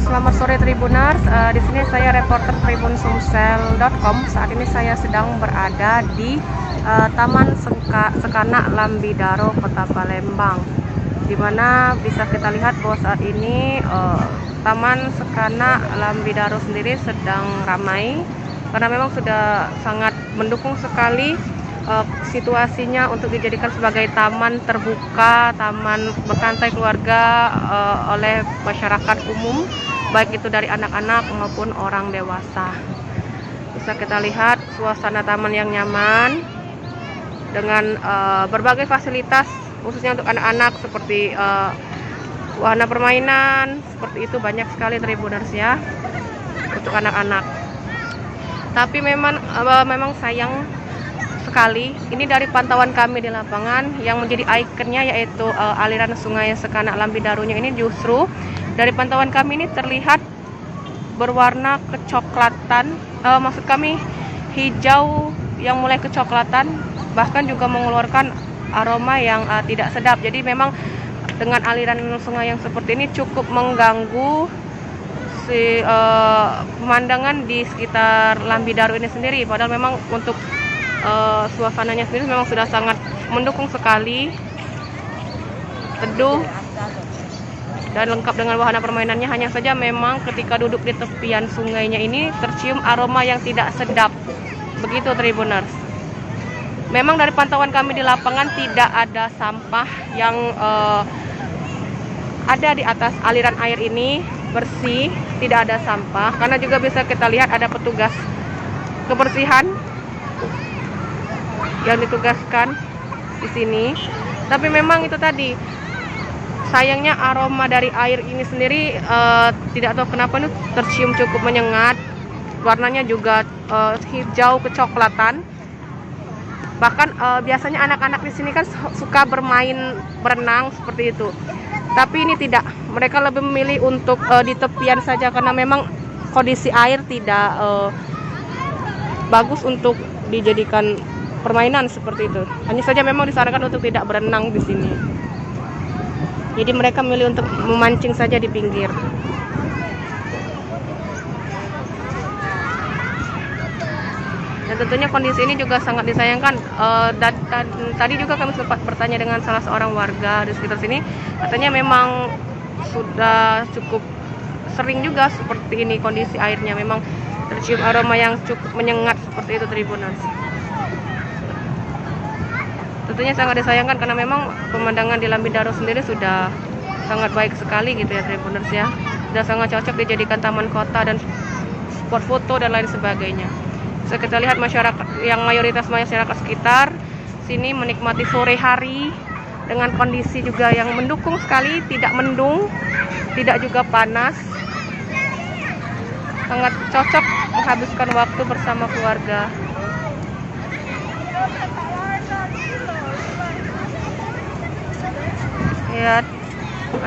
Selamat sore Tribuners, di sini saya reporter TribunSumsel.com. Saat ini saya sedang berada di Taman Sekanak Lambidaro, Kota Palembang, di mana bisa kita lihat bahwa saat ini Taman Sekanak Lambidaro sendiri sedang ramai karena memang sudah sangat mendukung sekali situasinya untuk dijadikan sebagai taman terbuka, taman bersantai keluarga oleh masyarakat umum, baik itu dari anak-anak maupun orang dewasa. Bisa kita lihat suasana taman yang nyaman dengan berbagai fasilitas khususnya untuk anak-anak seperti wahana permainan, seperti itu banyak sekali Tribuners ya untuk anak-anak. Tapi memang sayang sekali, ini dari pantauan kami di lapangan yang menjadi ikonnya yaitu aliran sungai Sekanak Lambidaronya ini justru dari pantauan kami ini terlihat berwarna kecoklatan, maksud kami hijau yang mulai kecoklatan, bahkan juga mengeluarkan aroma yang tidak sedap. Jadi memang dengan aliran sungai yang seperti ini cukup mengganggu pemandangan di sekitar Lambidaro ini sendiri. Padahal memang untuk suasananya sendiri memang sudah sangat mendukung sekali, teduh dan lengkap dengan wahana permainannya. Hanya saja memang ketika duduk di tepian sungainya ini tercium aroma yang tidak sedap. Begitu Tribuners. Memang dari pantauan kami di lapangan tidak ada sampah yang ada di atas aliran air ini, bersih, tidak ada sampah. Karena juga bisa kita lihat ada petugas kebersihan yang ditugaskan di sini. Tapi memang itu tadi, sayangnya aroma dari air ini sendiri tidak tahu kenapa ini tercium cukup menyengat. Warnanya juga hijau kecoklatan. Bahkan biasanya anak-anak di sini kan suka bermain berenang seperti itu. Tapi ini tidak. Mereka lebih memilih untuk di tepian saja karena memang kondisi air tidak bagus untuk dijadikan permainan seperti itu. Hanya saja memang disarankan untuk tidak berenang di sini. Jadi mereka memilih untuk memancing saja di pinggir. Dan tentunya kondisi ini juga sangat disayangkan. Dan tadi juga kami sempat bertanya dengan salah seorang warga di sekitar sini. Katanya memang sudah cukup sering juga seperti ini kondisi airnya. Memang tercium aroma yang cukup menyengat seperti itu Tribuners. Tentunya sangat disayangkan karena memang pemandangan di Lambidaro sendiri sudah sangat baik sekali gitu ya Tribuners ya. Sudah sangat cocok dijadikan taman kota dan spot foto dan lain sebagainya. Bisa kita lihat masyarakat yang mayoritas masyarakat sekitar sini menikmati sore hari dengan kondisi juga yang mendukung sekali, tidak mendung, tidak juga panas. Sangat cocok menghabiskan waktu bersama keluarga. Lihat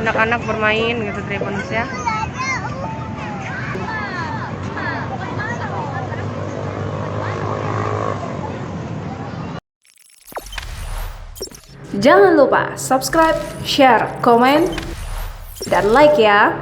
anak-anak bermain gitu Tribuners ya. Jangan lupa subscribe, share, komen, dan like ya.